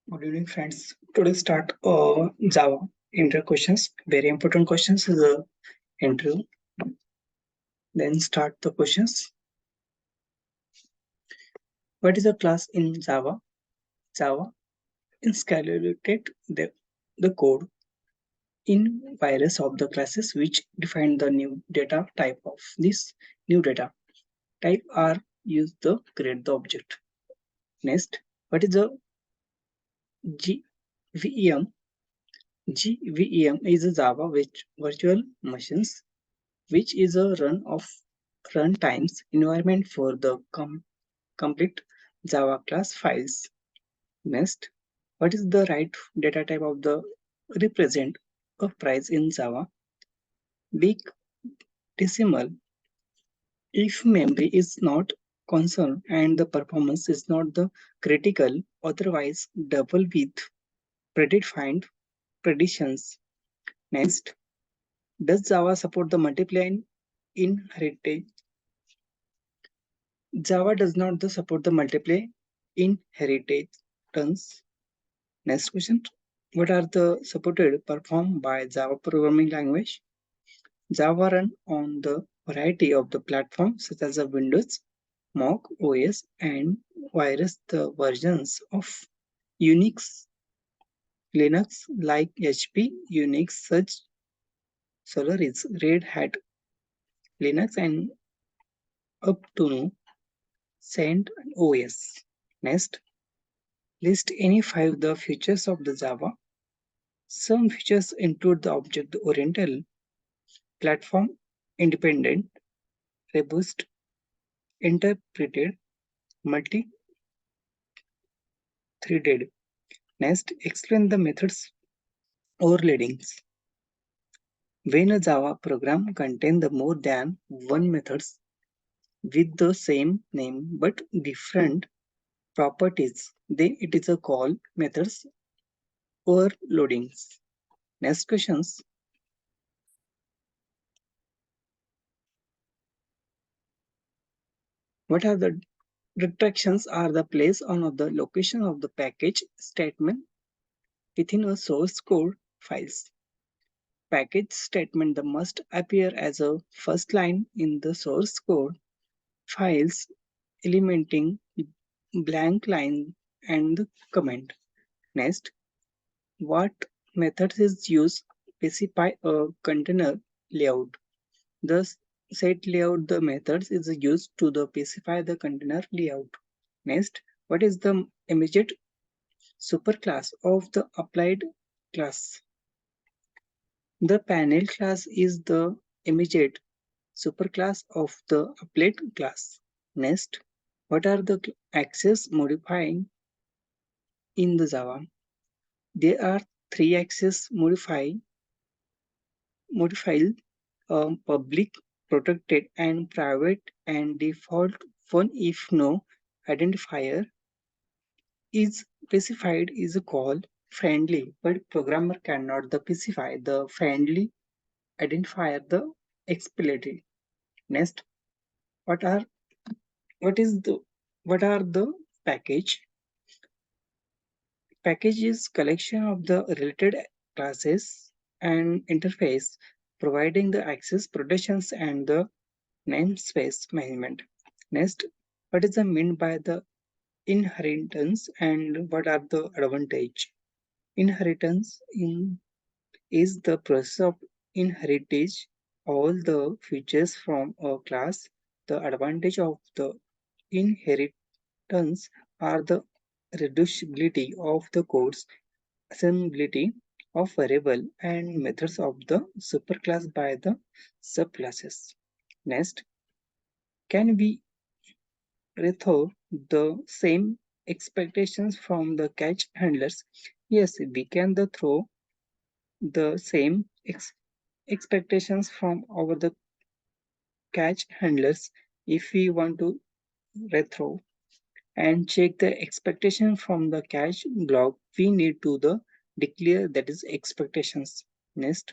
Good evening, friends. Today start Java intro questions. Very important questions is the intro. Then start the questions. What is a class in Java? Java encapsulated the code in virus of the classes which define the new data type of this new data type are used to create the object. Next, what is a GVEM? GVEM is a Java which virtual machines which is a runtimes environment for the complete Java class files. Next, what is the right data type of the represent a price in Java? Big decimal. If memory is not concerned and the performance is not the critical, otherwise double with predefined predictions. Next, does Java support the multiply inheritance? Java does not support the multiply inheritance. Next question. What are the supported performed by Java programming language? Java run on the variety of the platforms such as Windows, Mac OS, and various the versions of Unix, Linux like HP, Unix, such Solaris, Red Hat, Linux, and up to Saint OS. Next, list any five the features of the Java. Some features include the object-oriented, platform-independent, robust, interpreted, multi-threaded. Next, explain the methods overloadings. When a Java program contains the more than one methods with the same name but different properties, then it is a call methods overloadings. Next questions. What are the restrictions are the place on of the location of the package statement within a source code files. Package statement the must appear as a first line in the source code files, eliminating blank line and the comment. Next, what method is used specify a container layout. Thus, set layout the methods is used to the specify the container layout. Next, what is the immediate superclass of the applied class? The panel class is the immediate superclass of the applied class. Next, what are the access modifying in the Java? There are three access modified public, protected, and private, and default one if no identifier is specified is called friendly, but programmer cannot specify the friendly identifier the explicit. Next, what are what is the what are the package? Package is collection of the related classes and interface, providing the access protections and the namespace management. Next, what is the mean by the inheritance and what are the advantage? Inheritance is the process of inheritage all the features from a class. The advantage of the inheritance are the reducibility of the codes, assemblability of variable and methods of the superclass by the subclasses. Next, can we rethrow the same expectations from the catch handlers? Yes, we can the throw the same expectations from our the catch handlers if we want to rethrow and check the expectation from the catch block. We need to the declare that is expectations. Next,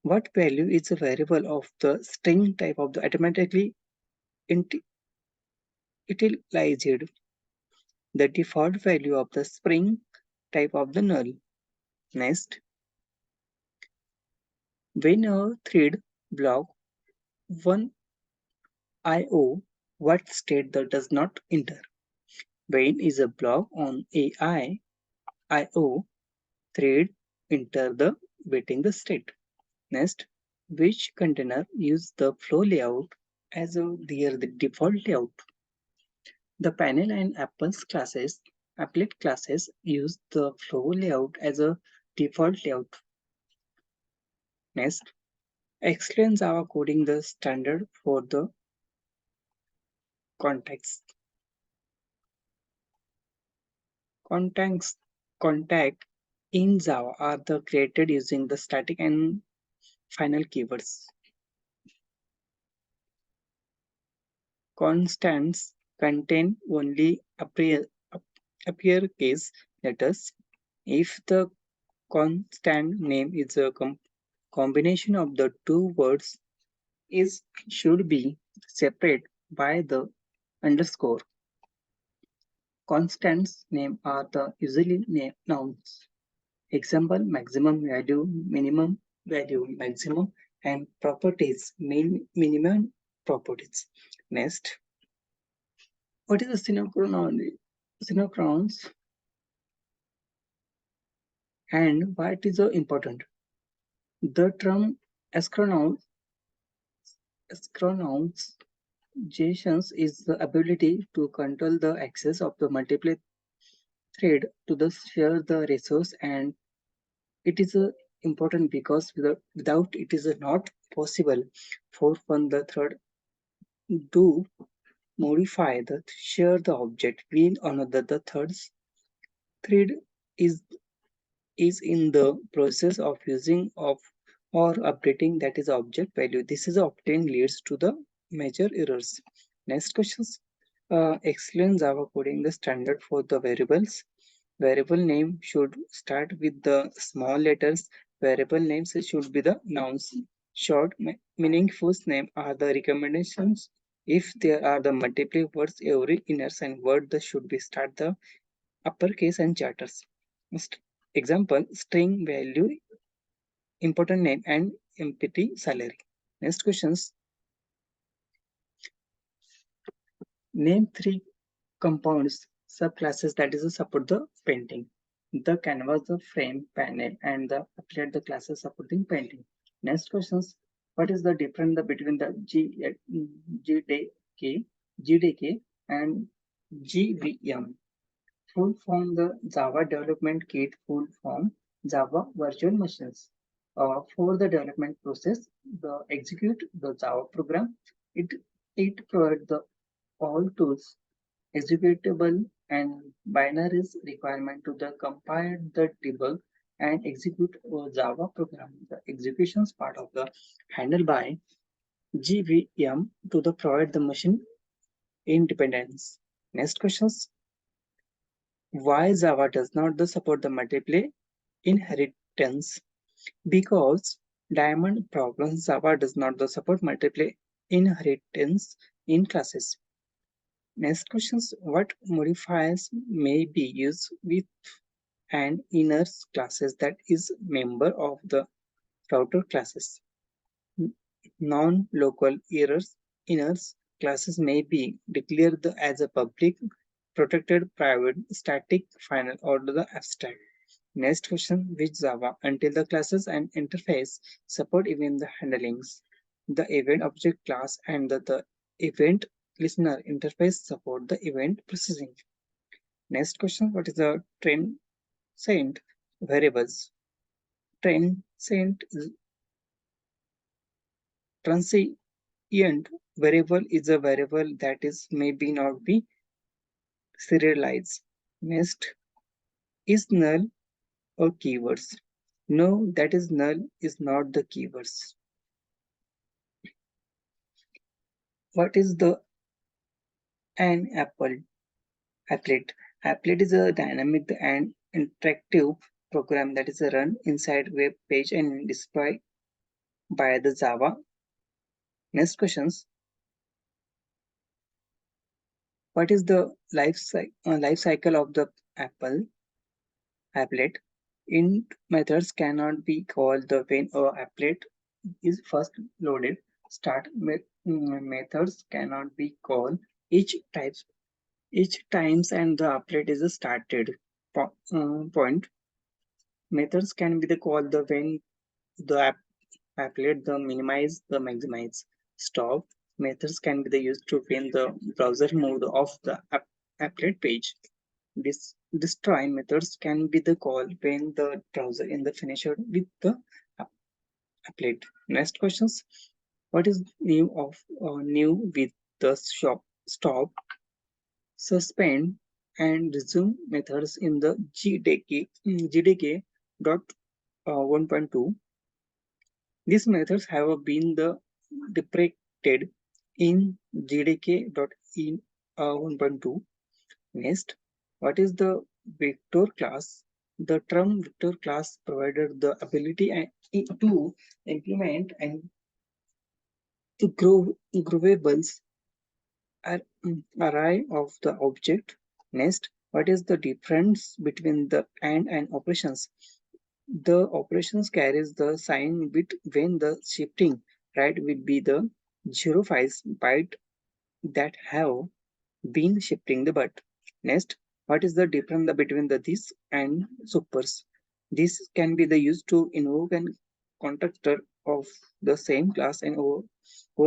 what value is a variable of the string type of the automatically utilized? the default value of the string type of the null. Next, when a thread block one IO, what state that does not enter? When is a block on AI IO thread enter the waiting the state. Next, which container use the flow layout as the default layout? The panel and applet classes use the flow layout as a default layout. Next, explain Java coding the standard for the context. Contacts contact in Java are the created using the static and final keywords. Constants contain only uppercase letters. If the constant name is a combination of the two words, is should be separate by the underscore. Constants name are the usually nouns. Example: maximum value, minimum value, maximum, and properties, minimum properties. Next, what is the synchronous and why it is so important? The term asynchronous is the ability to control the access of the multiple thread to the share the resource, and it is important because without it is not possible for one the thread to modify the share the object when another the third thread is is in the process of using of or updating that is object value. This is often leads to the major errors. Next questions. Explain Java coding the standard for the variables. Variable name should start with the small letters. Variable names should be the nouns. Short, meaningful name are the recommendations. If there are the multiple words, every inner and word that should be start the uppercase and charters. Example: string value, important name, and empty salary. Next questions. Name three compounds subclasses that is support the painting. The canvas, the frame, panel, and the applet the classes supporting painting. Next questions. What is the difference between the GDK and GVM? Full form the Java Development Kit, full form Java Virtual Machines. For the development process, the execute the Java program. It provides the all tools, executable and binaries requirement to the compile, the debug, and execute a Java program. The executions part of the handled by GVM to the provide the machine independence. Next questions. Why Java does not support the multiple inheritance? Because diamond problems Java does not support multiple inheritance in classes. Next questions. What modifiers may be used with an inner classes that is member of the router classes? Non-local inners classes may be declared as a public, protected, private, static, final, or the abstract. Next question, which Java until the classes and interface support event the handlings? The event object class and the event listener interface support the event processing. Next question, what is the transient variables? Transient transient variable is a variable that is maybe not be serialized. Next, is null or keywords? No, that is null is not the keywords. What is the an applet? Applet is a dynamic and interactive program that is run inside web page and displayed by the Java. Next questions. What is the life cycle of the applet? Int methods cannot be called the when a applet is first loaded. Methods cannot be called each times and the applet is a started point. Methods can be the called the when the applet the minimize the maximize. Stop methods can be the used to when the browser mode of the applet page. Destroy methods can be the call when the browser in the finisher with the applet. Next questions. What is new with the stop, suspend, and resume methods in the GDK dot 1.2? These methods have been deprecated in GDK dot in 1.2. Next, what is the vector class? The term vector class provided the ability to implement and to grow groovables array of the object. Next, what is the difference between the and operations? The operations carries the sign bit when the shifting right will be the 05 byte that have been shifting the but. Next, what is the difference between the this and supers? This can be the used to invoke an constructor of the same class and or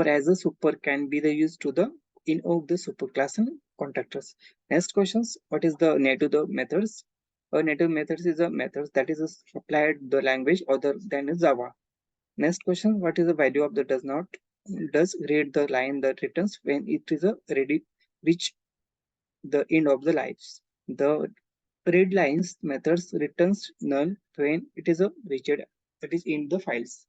as a super can be the used to the invoke the superclass and constructors. Next questions, what is the native the methods? A native methods is a method that is applied the language other than Java. Next question, what is the value of the does read the line that returns when it is a ready reach the end of the lives. The read lines methods returns null when it is a reached that is in the files.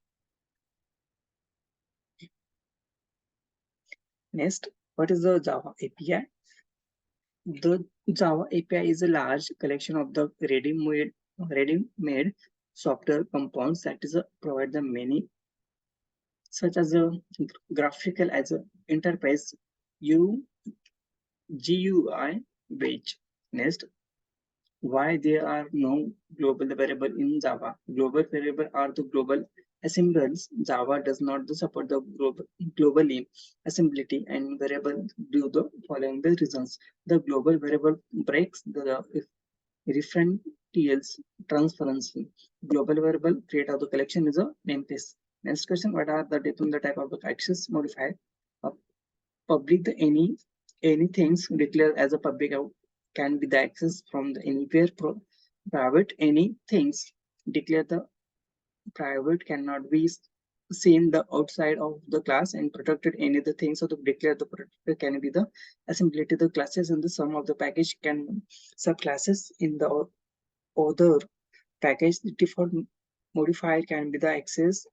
Next, what is the Java API? The Java API is a large collection of the ready-made software components that is provide the many such as a graphical as a interface GUI page. Next, why there are no global variable in Java. Global variable are the global assemblies. Java does not support the globally assembly and variable due the following the reasons. The global variable breaks the referentials transparency. Global variable create of the collection is a namespace. Next question, what are the different type of the access modifier? Public the any things declared as a public can be the access from the anywhere. Private any things declared the private cannot be seen the outside of the class, and protected any of the things of the declared the protected can be the assembly the classes in the sum of the package can subclasses in the other package. The default modifier can be the access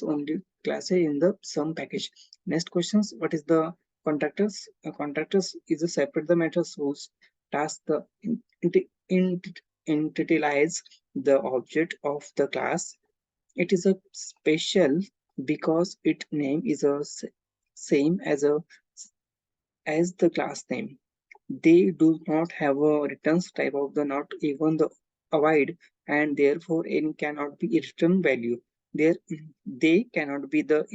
only classes in the sum package. Next questions, what is the contractors? Contractors is a separate the methods whose task the entities the object of the class. It is a special because its name is a same as the class name. They do not have a returns type of the not even the avoid, and therefore n cannot be a return value. They cannot be the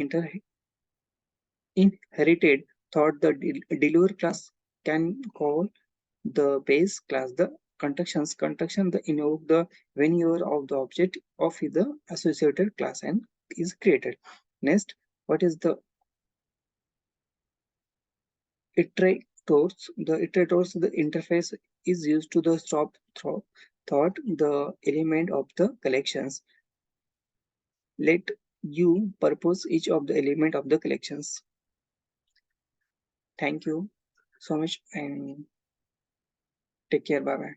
inherited thought the deliver class can call the base class the construction the invoke the whenever of the object of the associated class and is created. Next, what is the iterators? The iterators the interface is used to the stop thought the element of the collections. Let you purpose each of the element of the collections. Thank you so much and take care. Bye bye.